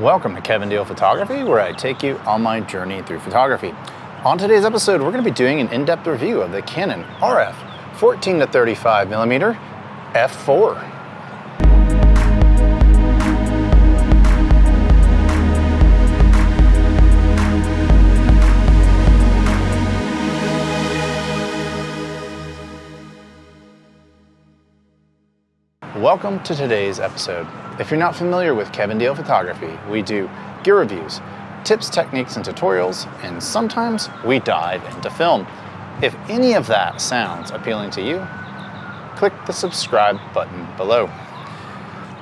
Welcome to Kevin Deal Photography, where I take you on my journey through photography. On today's episode, we're going to be doing an in-depth review of the Canon RF14-35mm f4. Welcome to today's episode. If you're not familiar with Kevin Deal Photography, we do gear reviews, tips, techniques, and tutorials, and sometimes we dive into film. If any of that sounds appealing to you, click the subscribe button below.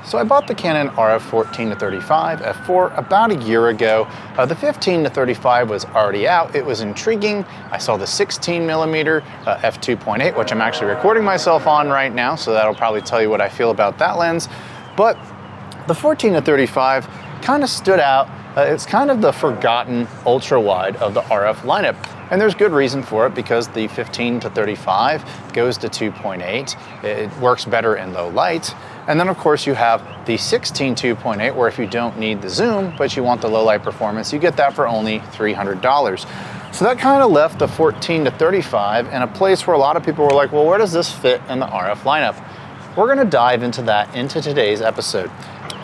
So I bought the Canon RF14-35 f4 about a year ago. The 15-35 was already out. It was intriguing. I saw the 16mm f2.8, which I'm actually recording myself on right now, so that'll probably tell you what I feel about that lens. But the 14-35 kind of stood out. It's kind of the forgotten ultra-wide of the RF lineup. And there's good reason for it, because the 15-35 goes to 2.8. It works better in low light. And then of course you have the 16 2.8, where if you don't need the zoom, but you want the low light performance, you get that for only $300. So that kind of left the 14-35 in a place where a lot of people were like, well, where does this fit in the RF lineup? We're gonna dive into that into today's episode.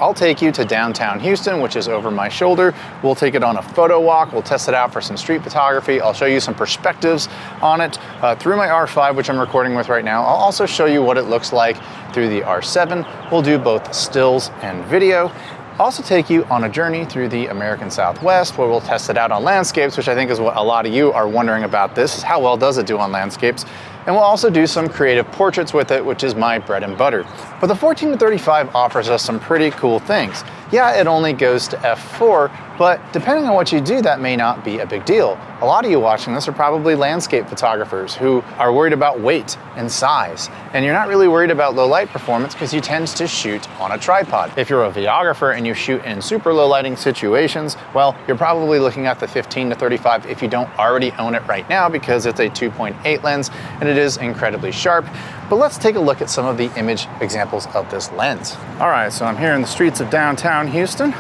I'll take you to downtown Houston, which is over my shoulder. We'll take it on a photo walk. We'll test it out for some street photography. I'll show you some perspectives on it through my R5, which I'm recording with right now. I'll also show you what it looks like through the R7. We'll do both stills and video. I'll also take you on a journey through the American Southwest, where we'll test it out on landscapes, which I think is what a lot of you are wondering about this, is how well does it do on landscapes? And we'll also do some creative portraits with it, which is my bread and butter. But the 14-35 offers us some pretty cool things. Yeah, it only goes to f4, but depending on what you do, that may not be a big deal. A lot of you watching this are probably landscape photographers who are worried about weight and size, and you're not really worried about low light performance because you tend to shoot on a tripod. If you're a videographer and you shoot in super low lighting situations, well, you're probably looking at the 15-35 if you don't already own it right now, because it's a 2.8 lens and it is incredibly sharp. But let's take a look at some of the image examples of this lens. All right, so I'm here in the streets of downtown Houston,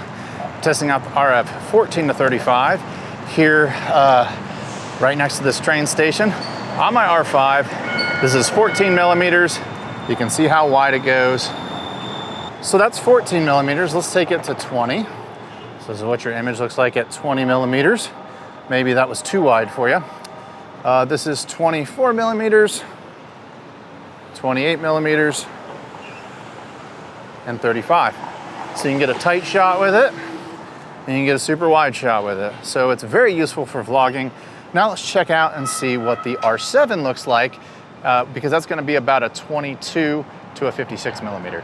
testing out the RF14-35 here right next to this train station. On my R5, this is 14mm. You can see how wide it goes. So that's 14mm. Let's take it to 20. So this is what your image looks like at 20mm. Maybe that was too wide for you. This is 24mm. 28mm, and 35. So you can get a tight shot with it, and you can get a super wide shot with it. So it's very useful for vlogging. Now let's check out and see what the R7 looks like, because that's gonna be about a 22 to a 56mm.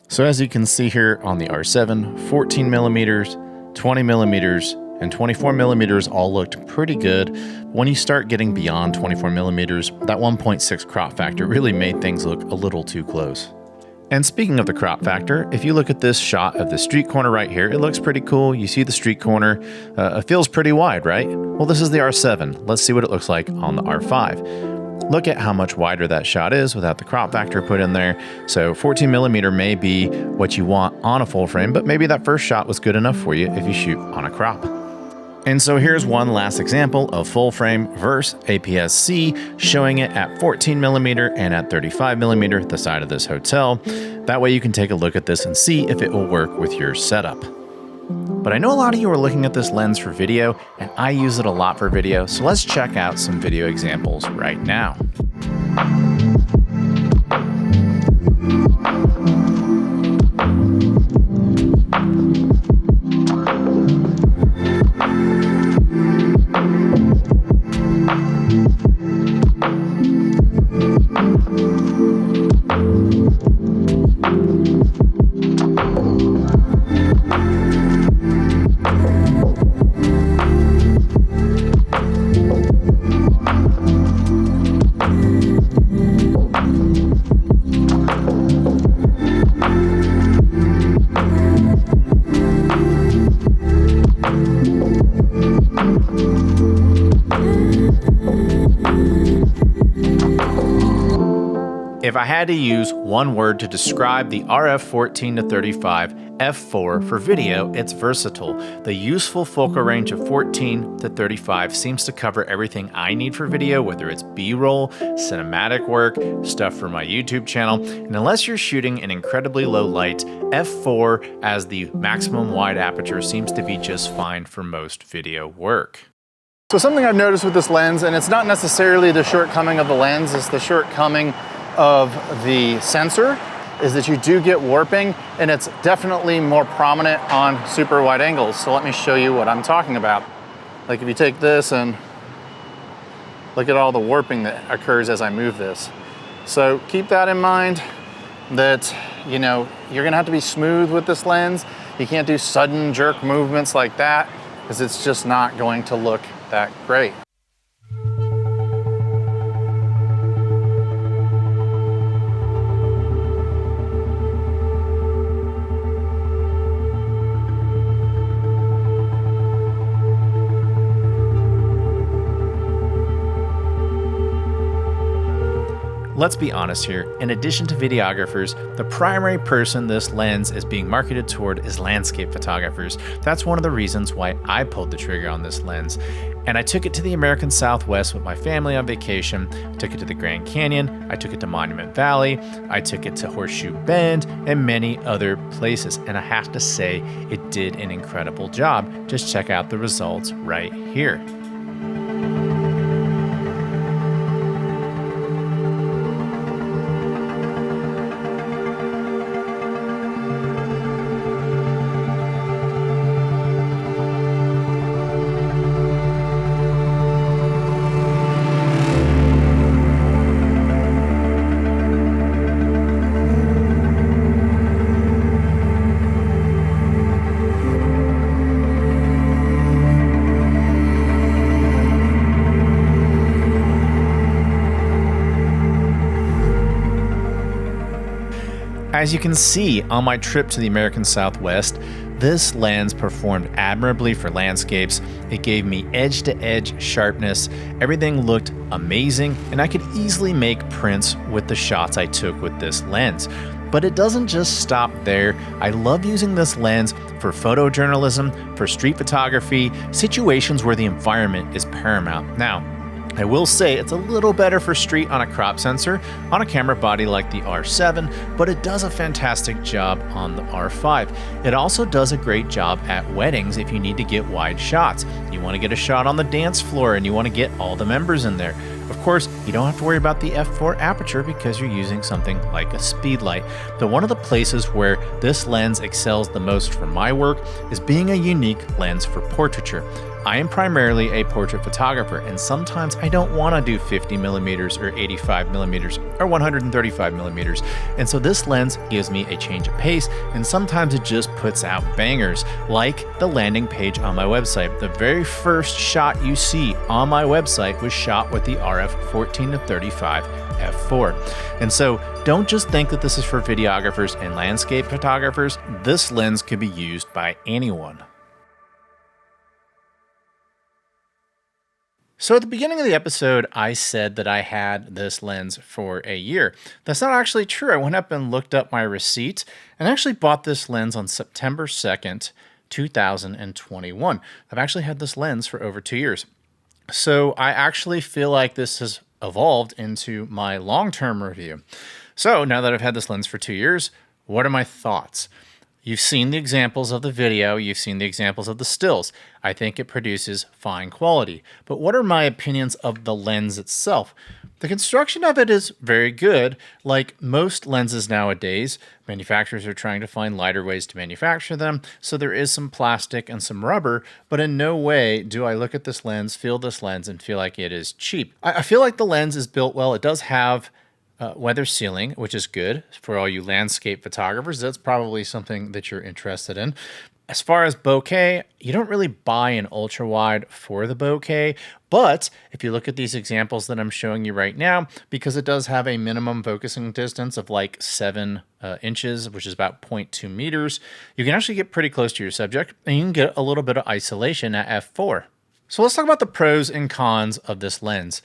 So as you can see here on the R7, 14mm, 20mm, and 24mm all looked pretty good. When you start getting beyond 24mm, that 1.6 crop factor really made things look a little too close. And speaking of the crop factor, if you look at this shot of the street corner right here, it looks pretty cool. You see the street corner, it feels pretty wide, right? Well, this is the R7. Let's see what it looks like on the R5. Look at how much wider that shot is without the crop factor put in there. So 14mm may be what you want on a full frame, but maybe that first shot was good enough for you if you shoot on a crop. And so here's one last example of full frame versus APS-C, showing it at 14mm and at 35mm, the side of this hotel. That way you can take a look at this and see if it will work with your setup. But I know a lot of you are looking at this lens for video, and I use it a lot for video, so let's check out some video examples right now. If I had to use one word to describe the RF14-35 f4 for video, it's versatile. The useful focal range of 14 to 35 seems to cover everything I need for video, whether it's B-roll, cinematic work, stuff for my YouTube channel, and unless you're shooting in incredibly low light, f4 as the maximum wide aperture seems to be just fine for most video work. So something I've noticed with this lens, and it's not necessarily the shortcoming of the lens, it's the shortcoming of the sensor, is that you do get warping, and it's definitely more prominent on super wide angles. So let me show you what I'm talking about. Like if you take this and look at all the warping that occurs as I move this. So keep that in mind, that you're gonna have to be smooth with this lens. You can't do sudden jerk movements like that, because it's just not going to look that great. Let's be honest here, in addition to videographers, the primary person this lens is being marketed toward is landscape photographers. That's one of the reasons why I pulled the trigger on this lens. And I took it to the American Southwest with my family on vacation. I took it to the Grand Canyon, I took it to Monument Valley, I took it to Horseshoe Bend, and many other places. And I have to say, it did an incredible job. Just check out the results right here. As you can see on my trip to the American Southwest, this lens performed admirably for landscapes. It gave me edge-to-edge sharpness. Everything looked amazing, and I could easily make prints with the shots I took with this lens. But it doesn't just stop there. I love using this lens for photojournalism, for street photography, situations where the environment is paramount. Now, I will say it's a little better for street on a crop sensor on a camera body like the R7, but it does a fantastic job on the R5. It also does a great job at weddings if you need to get wide shots. You want to get a shot on the dance floor and you want to get all the members in there. Of course, you don't have to worry about the f4 aperture because you're using something like a speed light. But one of the places where this lens excels the most for my work is being a unique lens for portraiture. I am primarily a portrait photographer, and sometimes I don't want to do 50 millimeters or 85 millimeters or 135 millimeters. And so this lens gives me a change of pace, and sometimes it just puts out bangers, like the landing page on my website. The very first shot you see on my website was shot with the RF14-35 f4. And so don't just think that this is for videographers and landscape photographers. This lens could be used by anyone. So at the beginning of the episode, I said that I had this lens for a year. That's not actually true. I went up and looked up my receipt and actually bought this lens on September 2nd, 2021. I've actually had this lens for over 2 years. So I actually feel like this has evolved into my long-term review. So now that I've had this lens for 2 years, what are my thoughts? You've seen the examples of the video, you've seen the examples of the stills. I think it produces fine quality. But what are my opinions of the lens itself? The construction of it is very good. Like most lenses nowadays, manufacturers are trying to find lighter ways to manufacture them, so there is some plastic and some rubber, but in no way do I look at this lens, feel this lens, and feel like it is cheap. I feel like the lens is built well. It does have weather sealing, which is good for all you landscape photographers. That's probably something that you're interested in. As far as bokeh, you don't really buy an ultra wide for the bokeh, but if you look at these examples that I'm showing you right now, because it does have a minimum focusing distance of like 7 inches, which is about 0.2 meters, you can actually get pretty close to your subject and you can get a little bit of isolation at f4. So let's talk about the pros and cons of this lens.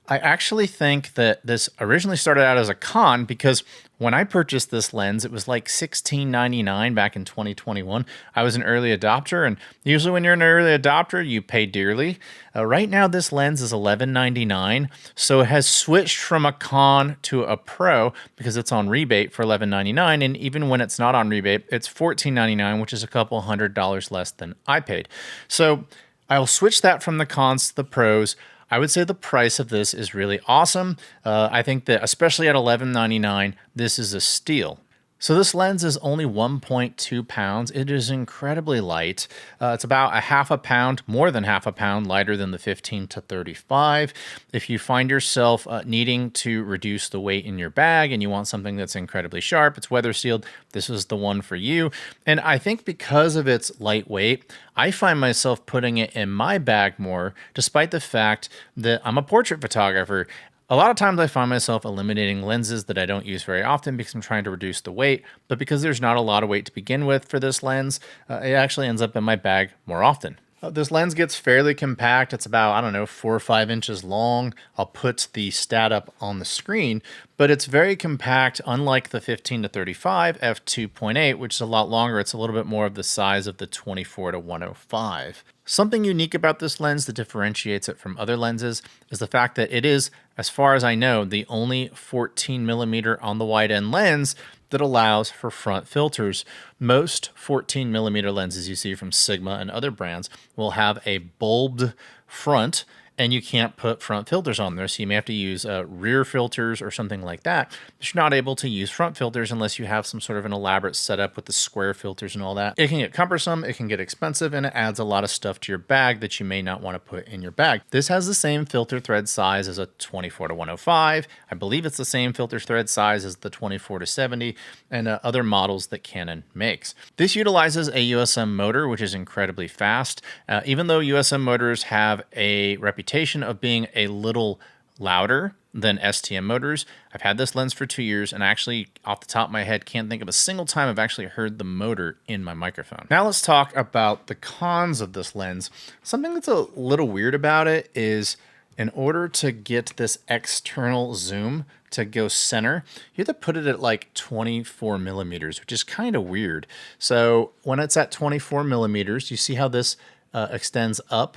I actually think that this originally started out as a con because when I purchased this lens, it was like $16.99 back in 2021. I was an early adopter, and usually when you're an early adopter, you pay dearly. Right now, this lens is $11.99, so it has switched from a con to a pro because it's on rebate for $11.99, and even when it's not on rebate, it's $14.99, which is a couple $100 less than I paid. So I'll switch that from the cons to the pros. I would say the price of this is really awesome. I think that especially at $11.99, this is a steal. So this lens is only 1.2 pounds. It is incredibly light. It's about a half a pound, more than half a pound lighter than the 15 to 35. If you find yourself needing to reduce the weight in your bag and you want something that's incredibly sharp, it's weather sealed, this is the one for you. And I think because of its lightweight, I find myself putting it in my bag more, despite the fact that I'm a portrait photographer. A lot of times I find myself eliminating lenses that I don't use very often because I'm trying to reduce the weight, but because there's not a lot of weight to begin with for this lens, it actually ends up in my bag more often. This lens gets fairly compact. It's about, I don't know, 4 or 5 inches long. I'll put the stat up on the screen, but it's very compact, unlike the 15 to 35 f2.8, which is a lot longer. It's a little bit more of the size of the 24 to 105. Something unique about this lens that differentiates it from other lenses is the fact that it is, as far as I know, the only 14mm on the wide end lens that allows for front filters. Most 14mm lenses you see from Sigma and other brands will have a bulbed front, and you can't put front filters on there. So you may have to use rear filters or something like that. But you're not able to use front filters unless you have some sort of an elaborate setup with the square filters and all that. It can get cumbersome, it can get expensive, and it adds a lot of stuff to your bag that you may not want to put in your bag. This has the same filter thread size as a 24 to 105. I believe it's the same filter thread size as the 24 to 70 and other models that Canon makes. This utilizes a USM motor, which is incredibly fast. Even though USM motors have a reputation of being a little louder than STM motors, I've had this lens for 2 years, and actually, off the top of my head, can't think of a single time I've actually heard the motor in my microphone. Now let's talk about the cons of this lens. Something that's a little weird about it is, in order to get this external zoom to go center, you have to put it at like 24 millimeters, which is kind of weird. So when it's at 24 millimeters, you see how this extends up,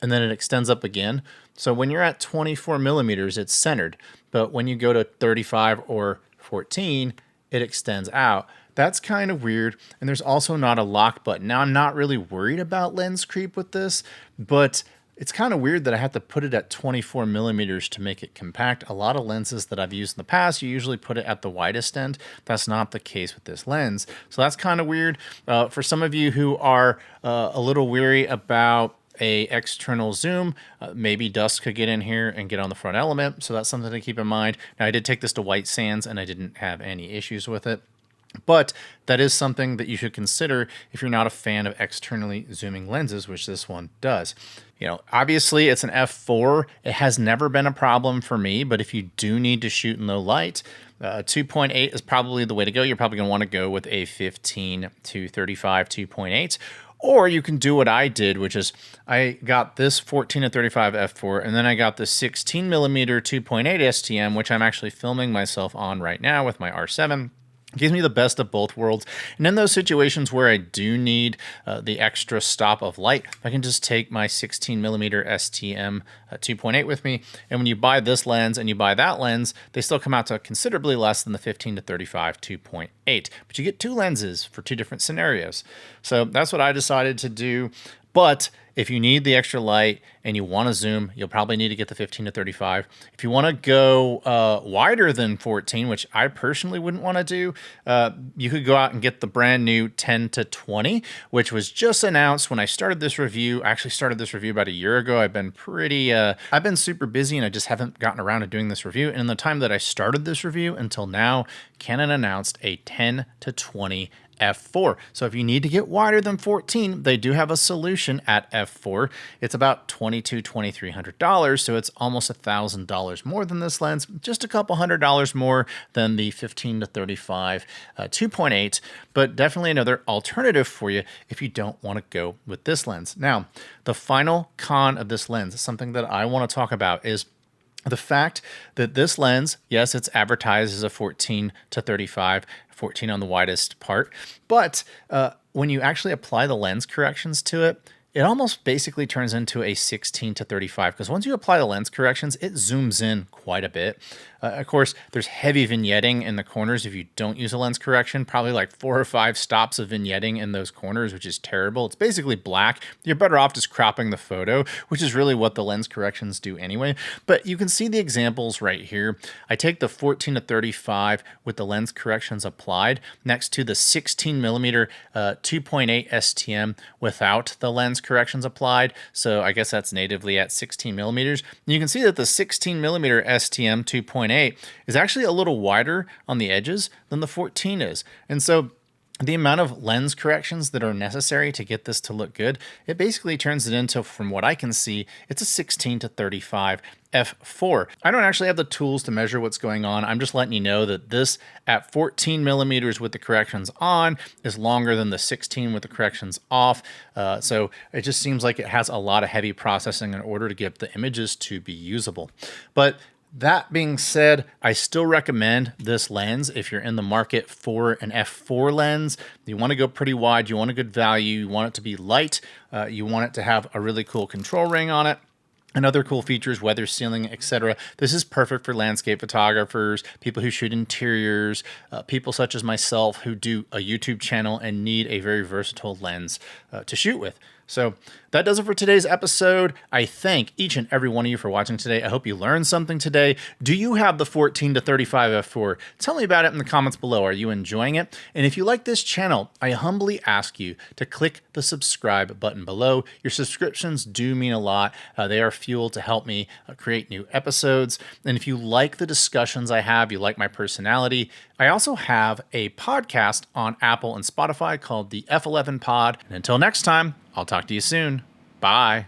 and then it extends up again. So when you're at 24 millimeters, it's centered. But when you go to 35 or 14, it extends out. That's kind of weird. And there's also not a lock button. Now, I'm not really worried about lens creep with this, but it's kind of weird that I have to put it at 24 millimeters to make it compact. A lot of lenses that I've used in the past, you usually put it at the widest end. That's not the case with this lens. So that's kind of weird. For some of you who are a little weary about a external zoom, maybe dust could get in here and get on the front element. So that's something to keep in mind. Now, I did take this to White Sands and I didn't have any issues with it. But that is something that you should consider if you're not a fan of externally zooming lenses, which this one does. You know, obviously it's an f4. It has never been a problem for me, but if you do need to shoot in low light, 2.8 is probably the way to go. You're probably gonna wanna go with a 15 to 35 2.8. Or you can do what I did, which is I got this 14 to 35 f4, and then I got the 16 millimeter 2.8 STM, which I'm actually filming myself on right now with my R7. It gives me the best of both worlds. And in those situations where I do need the extra stop of light, I can just take my 16 millimeter STM 2.8 with me. And when you buy this lens and you buy that lens, they still come out to considerably less than the 15 to 35 2.8. But you get two lenses for two different scenarios. So that's what I decided to do. But if you need the extra light and you want to zoom, you'll probably need to get the 15 to 35. If you want to go wider than 14, which I personally wouldn't want to do, you could go out and get the brand new 10 to 20, which was just announced when I started this review. I actually started this review about a year ago. I've been super busy and I just haven't gotten around to doing this review. And in the time that I started this review until now, Canon announced a 10 to 20 f4. So if you need to get wider than 14, they do have a solution at f4. It's about $2,200–$2,300, so it's almost $1,000 more than this lens, just a couple $100 more than the 15 to 35 2.8, but definitely another alternative for you if you don't want to go with this lens. Now, the final con of this lens, something that I want to talk about, is The fact that this lens, yes, it's advertised as a 14 to 35, 14 on the widest part, but when you actually apply the lens corrections to it, it almost basically turns into a 16 to 35 because once you apply the lens corrections, it zooms in quite a bit. Of course, there's heavy vignetting in the corners if you don't use a lens correction, probably like 4 or 5 stops of vignetting in those corners, which is terrible. It's basically black. You're better off just cropping the photo, which is really what the lens corrections do anyway. But you can see the examples right here. I take the 14 to 35 with the lens corrections applied next to the 16 millimeter 2.8 STM without the lens corrections applied. So I guess that's natively at 16 millimeters. And you can see that the 16 millimeter STM 2.8 is actually a little wider on the edges than the 14 is. And so the amount of lens corrections that are necessary to get this to look good, it basically turns it into, from what I can see, it's a 16 to 35 f4. I don't actually have the tools to measure what's going on. I'm just letting you know that this at 14 millimeters with the corrections on is longer than the 16 with the corrections off. So it just seems like it has a lot of heavy processing in order to get the images to be usable. But that being said, I still recommend this lens if you're in the market for an f4 lens. You want to go pretty wide, you want a good value, you want it to be light, you want it to have a really cool control ring on it, and other cool features, weather sealing, etc. This is perfect for landscape photographers, people who shoot interiors, people such as myself who do a YouTube channel and need a very versatile lens to shoot with. So that does it for today's episode. I thank each and every one of you for watching today. I hope you learned something today. Do you have the 14 to 35 f4? Tell me about it in the comments below. Are you enjoying it? And if you like this channel, I humbly ask you to click the subscribe button below. Your subscriptions do mean a lot. They are fuel to help me create new episodes. And if you like the discussions I have, you like my personality, I also have a podcast on Apple and Spotify called the F11 Pod. And until next time, I'll talk to you soon. Bye.